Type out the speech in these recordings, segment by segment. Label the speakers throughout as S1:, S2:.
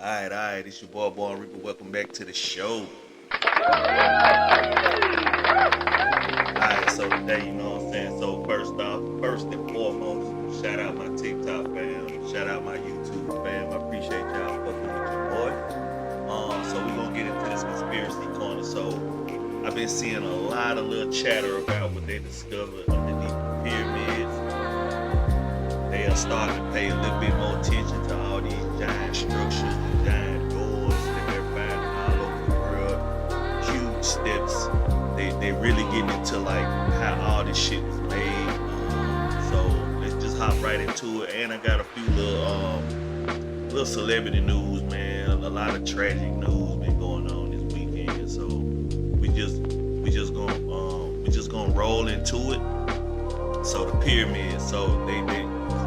S1: Alright, it's your boy Reepa. Welcome back to the show. Alright, so today, you know what I'm saying? So first and foremost, shout out my TikTok fam, shout out my YouTube fam. I appreciate y'all fucking with your boy. So we're gonna get into this conspiracy corner. So I've been seeing a lot of little chatter about what they discovered underneath the pyramids. They are starting to pay a little bit more attention to all these giant structures and giant doors that they're finding all over the world. Huge steps. They really getting into like how all this shit was made. So let's just hop right into it. And I got a few little celebrity news, man. A lot of tragic news been going on this weekend. So we just gonna roll into it. So the pyramids. So they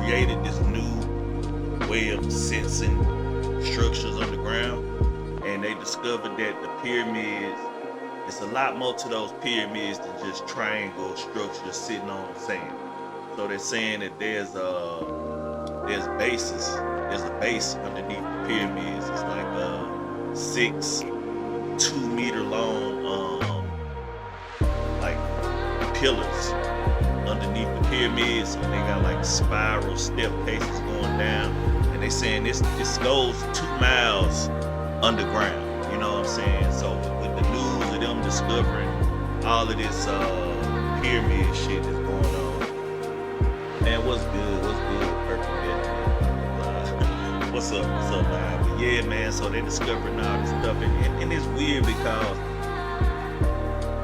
S1: created this new way of sensing structures underground, and they discovered that the pyramids, it's a lot more to those pyramids than just triangle structures sitting on sand. So they're saying that there's a base underneath the pyramids. It's like six 2 meter long like pillars underneath the pyramids, and they got like spiral step cases going down, and they saying this goes 2 miles underground. You know what I'm saying? So with the news of them discovering all of this pyramid shit that's going on, man, what's good, perfect man. What's up, man? But yeah, man, so they discovering all this stuff, and it's weird because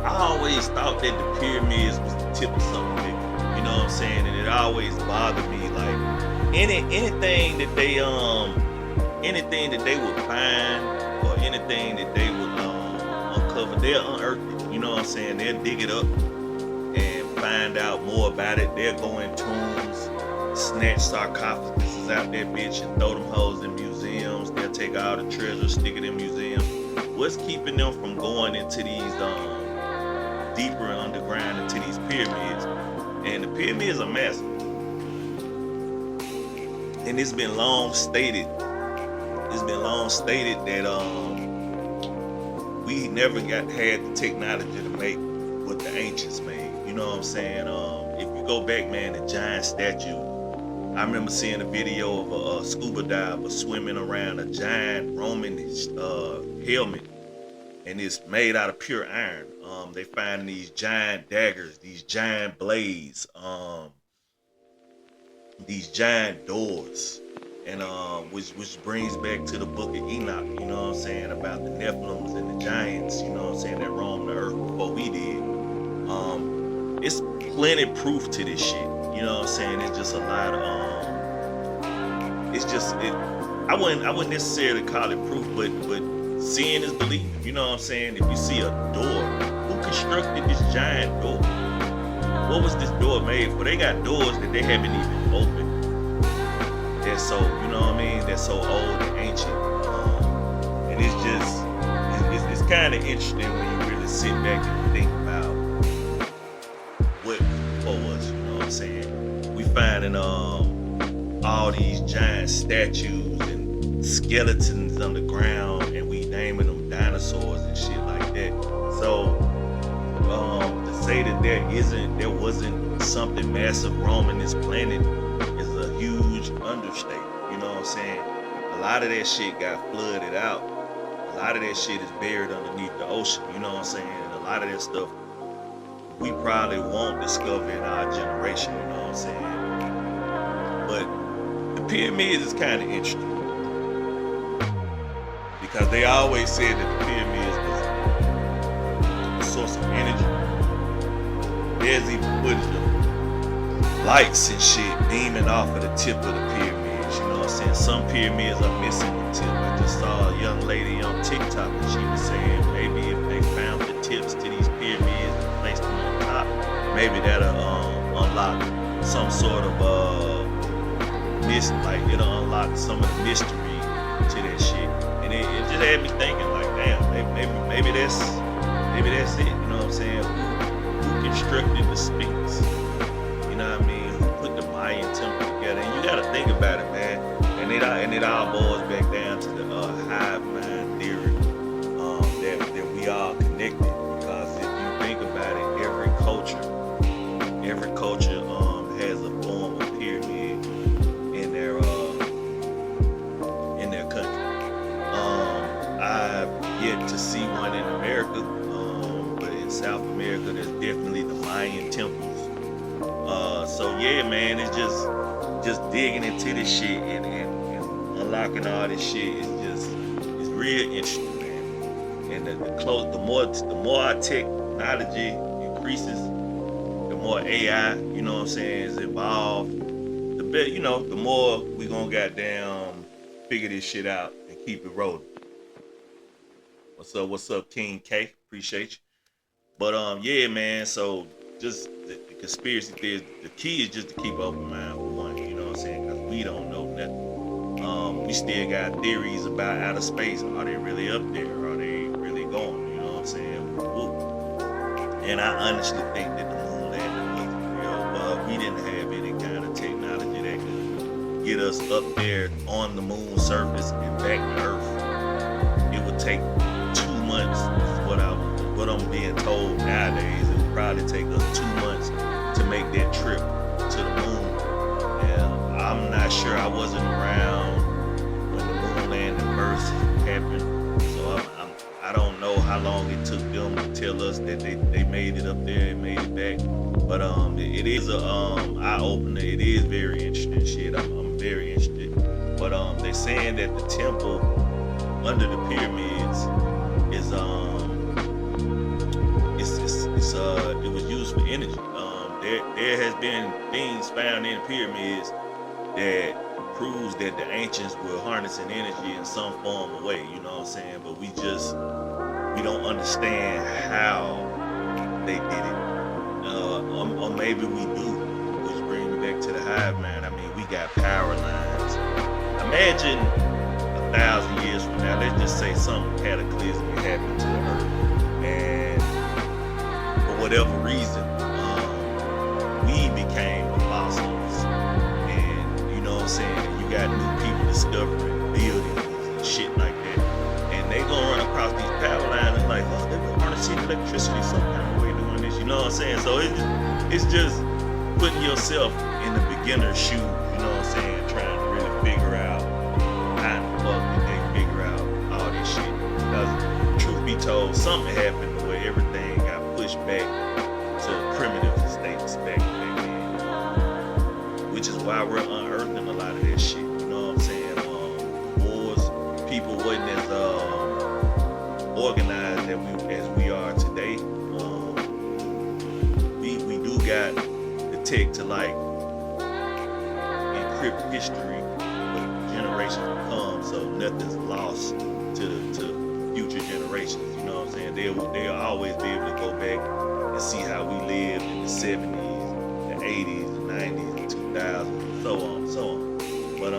S1: I always thought that the pyramids was the tip of something bigger. You know what I'm saying? And it always bothered me, like anything that they would find, or anything that they would uncover, they'll unearth it. You know what I'm saying? They'll dig it up and find out more about it. They'll go in tombs, snatch sarcophaguses out that bitch and throw them hoes in museums. They'll take all the treasure, stick it in museums. What's keeping them from going into these deeper underground into these pyramids? And the pyramids are massive, and it's been long stated that we never had the technology to make what the ancients made. You know what I'm saying? If you go back, man, the giant statue. I remember seeing a video of a scuba diver swimming around a giant Roman helmet, and it's made out of pure iron. They find these giant daggers, these giant blades, these giant doors, and which brings back to the book of Enoch. You know what I'm saying, about the Nephilims and the giants. You know what I'm saying, that roamed the earth before we did. It's plenty proof to this shit. You know what I'm saying? It's just a lot of I wouldn't necessarily call it proof, but seeing is believing. You know what I'm saying? If you see a door, who constructed this giant door? What was this door made for? They got doors that they haven't even opened. They're so, you know what I mean? They're so old and ancient. And it's kind of interesting when you really sit back and think about what before us. You know what I'm saying? We finding all these giant statues and skeletons underground, and we naming them dinosaurs and shit like that. So to say that there wasn't something massive roaming this planet is a huge understatement. You know what I'm saying? A lot of that shit got flooded out. A lot of that shit is buried underneath the ocean. You know what I'm saying? And a lot of that stuff we probably won't discover in our generation. You know what I'm saying? But the pyramids is kind of interesting, because they always said that the pyramids was a source of energy. There's even footage of lights and shit beaming off of the tip of the pyramids. You know what I'm saying? Some pyramids are missing the tip. I just saw a young lady on TikTok, and she was saying maybe if they found the tips to these pyramids and placed them on top, maybe that'll unlock some sort of like it'll unlock some of the mystery to that shit. And it just had me thinking, like, damn, maybe that's it. You know what I'm saying? Who constructed the Sphinx? You know what I mean? Who put the Mayan temple together? And you got to think about it, man. And it all boils back down to the yet to see one in America, but in South America, there's definitely the Mayan temples. So yeah, man, it's just digging into this shit and unlocking all this shit is just it's real interesting, man. And the more our technology increases, the more AI, you know what I'm saying, is involved. The more we gonna goddamn figure this shit out and keep it rolling. What's up, King K? Appreciate you. But yeah, man. So just the conspiracy theories. The key is just to keep an open mind for one. You know what I'm saying? Because we don't know nothing. We still got theories about outer space. Are they really up there? Are they really going? You know what I'm saying? Woo. And I honestly think that the moon landing wasn't real, but we didn't have any kind of technology that could get us up there on the moon surface and back to Earth. It would take 2 months. Is what I'm being told nowadays. It would probably take us 2 months to make that trip to the moon. And I'm not sure. I wasn't around when the moon landing first happened, so I don't know how long it took them to tell us that they made it up there and made it back. But it is a eye opener. It is very interesting shit. I'm very interested. But they're saying that the temple under the pyramids is it was used for energy. There has been things found in the pyramids that proves that the ancients were harnessing energy in some form or way. You know what I'm saying? But we don't understand how they did it. Or maybe we do, which brings me back to the hive mind. I mean, we got power lines. Imagine 1,000 years from now, let's just say some cataclysm happened to the earth, and for whatever reason, we became apostles, and you know what I'm saying, you got new people discovering buildings and shit like that, and they gonna run across these power lines and like, oh, they're gonna harness electricity some kind of way doing this, you know what I'm saying? So it's just putting yourself in the beginner's shoes, you know what I'm saying, trying to really figure out how the fuck did they figure out all this shit. Because truth be told, something happened where everything got pushed back to primitive states back then. Which is why we're unearthing a lot of that shit. You know what I'm saying? Wars, people wasn't as organized as we are today. We do got the tech to like encrypt history for generations to come, so nothing's lost to future generations. You know what I'm saying? They'll always be able to go back and see how we lived in the 70s, the 80s, the 90s, the 2000s, and so on, so on. But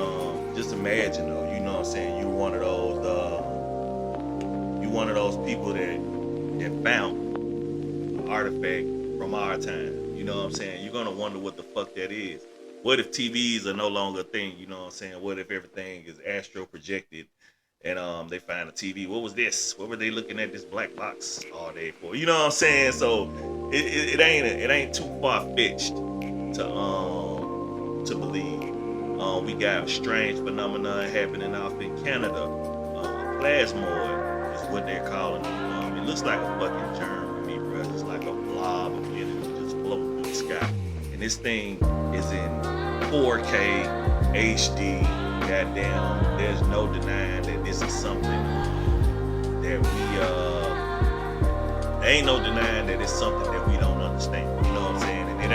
S1: just imagine though, you know what I'm saying? You're one of those people that found an artifact from our time. You know what I'm saying? You're gonna wonder what the fuck that is. What if TVs are no longer a thing? You know what I'm saying? What if everything is astro projected and they find a TV? What was this? What were they looking at this black box all day for? You know what I'm saying? So it ain't too far fetched to believe. We got a strange phenomenon happening off in Canada. Plasmoid is what they're calling them. It looks like a fucking germ to me, bro. It's like a blob of energy just floating through the sky. And this thing is in 4K HD. Goddamn, there's no denying that this is something that ain't no denying that it's something that we don't understand. You know what I'm saying? And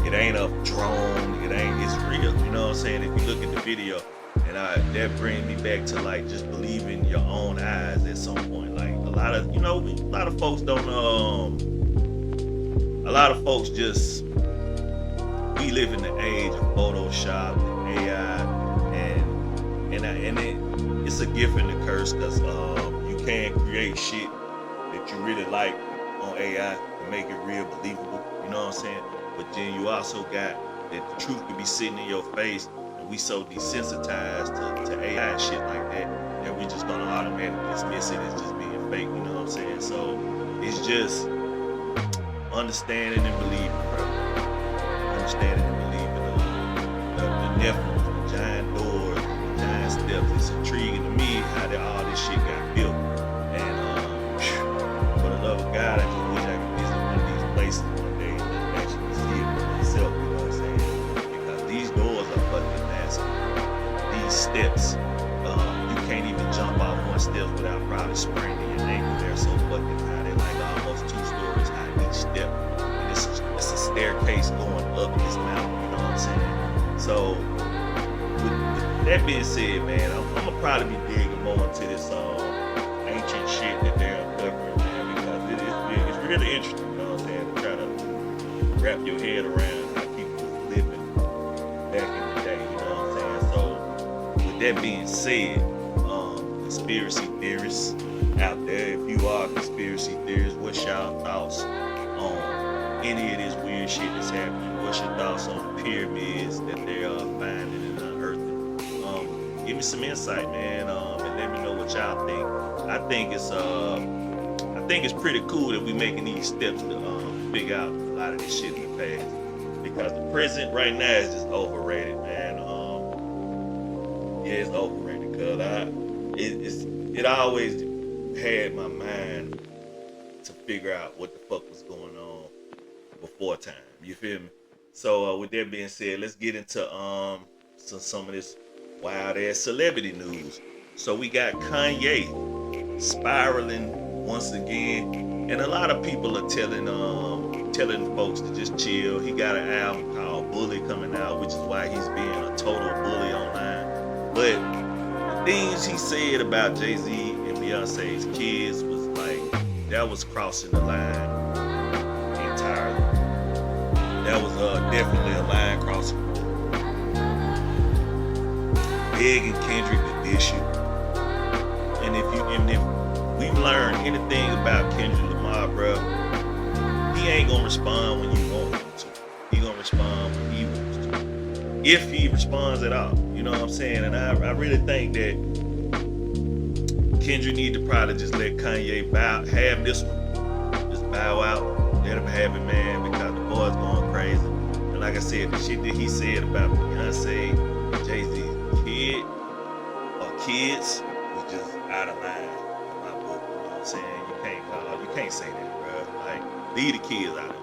S1: it ain't a drone. It's real. You know what I'm saying? If you look at the video, and that brings me back to like just believing your own eyes at some point. Like a lot of folks don't. A lot of folks just. We live in the age of Photoshop and AI, and it's a gift and a curse, because you can create shit that you really like on AI to make it real believable. You know what I'm saying? But then you also got that the truth can be sitting in your face, and we so desensitized to AI and shit like that we just gonna automatically dismiss it as just being fake. You know what I'm saying? So it's just understanding and believing, bro. Understanding and believing the Nephilim, the giant doors, the giant steps. It's intriguing to me how all this shit got built, and steps without probably spraining your ankle. They're so fucking high. They're like almost 2 stories high each step. And it's a staircase going up this mountain, you know what I'm saying? So with that being said, man, I'm gonna probably be digging more into this ancient shit that they're uncovering, man, because it's really interesting, you know what I'm saying, to try to wrap your head around how people was living back in the day, you know what I'm saying? So with that being said, conspiracy theorists out there, if you are a conspiracy theorists, what's y'all thoughts on any of this weird shit that's happening? What's your thoughts on the pyramids that they are finding and unearthing? Give me some insight, man, and let me know what y'all think. I think it's pretty cool that we making these steps to figure out a lot of this shit in the past, because the present right now is just overrated, man. Yeah, it's overrated because it always had my mind to figure out what the fuck was going on before time. You feel me? So with that being said, let's get into some of this wild ass celebrity news. So we got Kanye spiraling once again, and a lot of people are telling folks to just chill. He got an album called Bully coming out, which is why he's being a total bully online. But things he said about Jay-Z and Beyonce's kids was like, that was crossing the line entirely. That was definitely a line crossing. Big and Kendrick the issue. And if we've learned anything about Kendrick Lamar, bro, he ain't gonna respond when you want him to. He gonna respond when he wants to. If he responds at all. You know what I'm saying? And I really think that Kendrick need to probably just let Kanye have this one. Just bow out, let him have it, man, because the boy's going crazy. And like I said, the shit that he said about Beyonce and Jay-Z's kid or kids was just out of line in my book. You know what I'm saying? You can't say that, bro. Like, leave the kids out of it.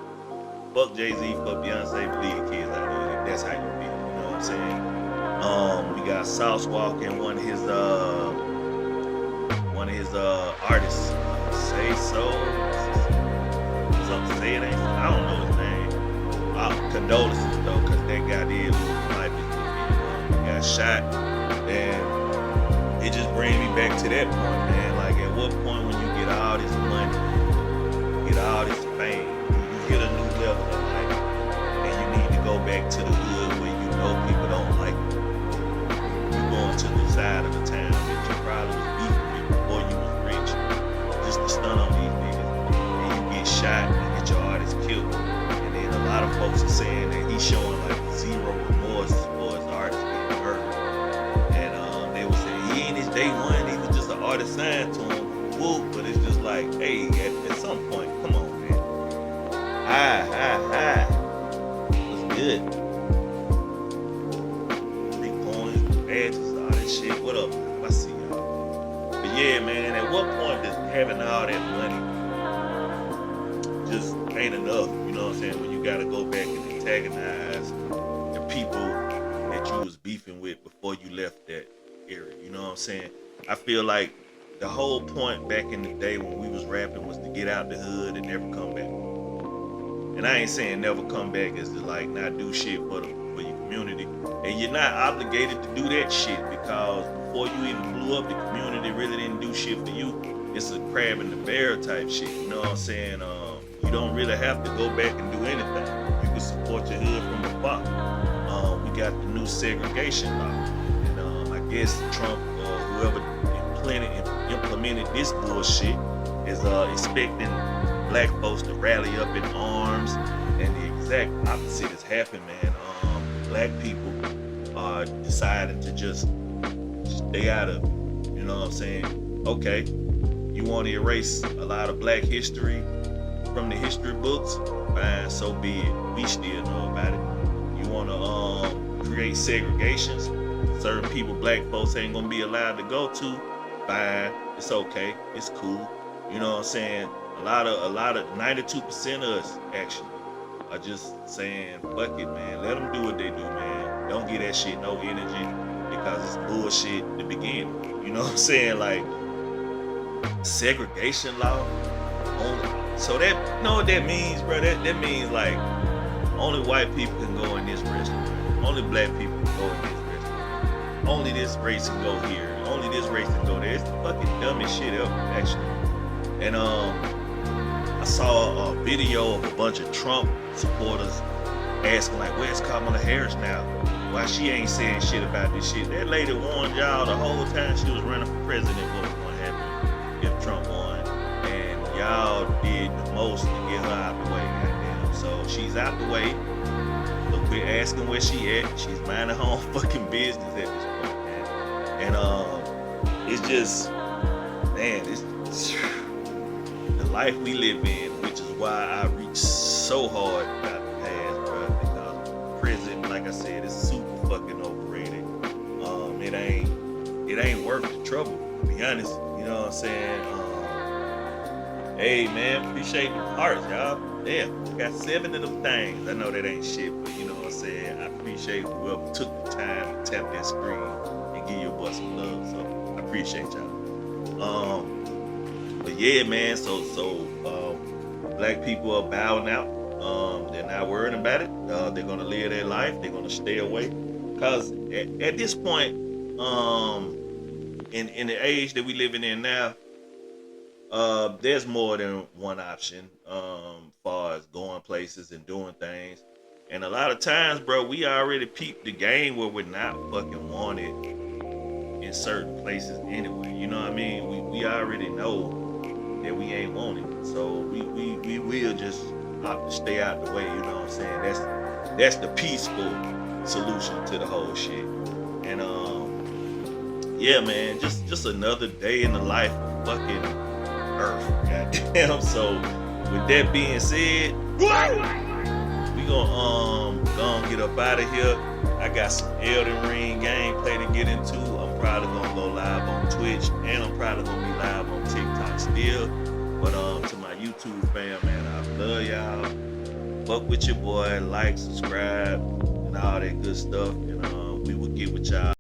S1: Fuck Jay-Z, fuck Beyonce, but leave the kids out of it. If that's how you feel. You know what I'm saying? We got Sauce walking one of his artists, Say So, something say it ain't. I don't know his name. Condolences though, cause that guy did lose his life. He got shot, and it just brings me back to that point, man. Like, at what point when you get all this money, get all this fame, you hit a new level in life, and you need to go back to the hood where you know people don't like you. You going to the side of the town that you probably was beefing with before you was rich, just to stun on these niggas, and you get shot and get your artist killed. And then a lot of folks are saying that he's showing like zero remorse for his artist being murdered. And they were saying he ain't his day one, he was just an artist signed to him. Woo, but it's just like, hey, at some point, come on, man. Hi. What's good? Big coins, badges, all that shit. What up? I see y'all. But yeah, man, at what point does having all that money just ain't enough? You know what I'm saying? When you gotta go back and antagonize the people that you was beefing with before you left that area. You know what I'm saying? I feel like the whole point back in the day when we was rapping was to get out the hood and never come back. And I ain't saying never come back as to like not do shit for your community. And you're not obligated to do that shit, because before you even blew up, the community really didn't do shit for you. It's a crab and the bear type shit. You know what I'm saying? You don't really have to go back and do anything. You can support your hood from afar. We got the new segregation law. And I guess Trump or whoever implemented this bullshit is expecting black folks to rally up in arms, and the exact opposite is happening, man. Black people are deciding to just stay out of it. You know what I'm saying? Okay, you want to erase a lot of black history from the history books? Fine, so be it. We still know about it. You want to create segregations? Certain people, black folks, ain't gonna be allowed to go to? Fine, it's okay, it's cool. You know what I'm saying? A lot of 92% of us actually are just saying, fuck it, man. Let them do what they do, man. Don't give that shit no energy, because it's bullshit to begin with. You know what I'm saying? Like, segregation law. Only, so that, you know what that means, bro? That means like only white people can go in this restaurant. Only black people can go in this restaurant. Only this race can go here. Only this race can go there. It's the fucking dumbest shit ever, actually. And I saw a video of a bunch of Trump supporters asking like, "Where's Kamala Harris now? Why she ain't saying shit about this shit?" That lady warned y'all the whole time she was running for president what was gonna happen if Trump won, and y'all did the most to get her out the way. Goddamn. So she's out the way. Look, we're asking where she at. She's minding her own fucking business at this point, man. And it's just, man, it's the life we live in, which is why I reach so hard about the past, bro. Because prison, like I said, is super fucking overrated. It ain't worth the trouble, to be honest. You know what I'm saying? Hey man, appreciate the hearts, y'all. Damn, I got 7 of them things. I know that ain't shit, but you know what I'm saying? I appreciate whoever took the time to tap that screen and give your boy some love. So I appreciate y'all. But yeah, man, so black people are bowing out. They're not worrying about it. They're gonna live their life. They're gonna stay away. Cause at this point, in the age that we living in now, there's more than one option, far as going places and doing things. And a lot of times, bro, we already peeped the game where we're not fucking wanted in certain places anyway. You know what I mean? We already know that we ain't wanted. So we will just opt to stay out the way, you know what I'm saying? That's the peaceful solution to the whole shit. And yeah, man, just another day in the life of fucking Earth. Goddamn. So with that being said, we gonna get up out of here. I got some Elden Ring gameplay to get into. I'm probably gonna go live on Twitch, and I'm probably gonna be live on TikTok still. But to my YouTube fam, man, I love y'all. Fuck with your boy, like, subscribe, and all that good stuff. And we will get with y'all.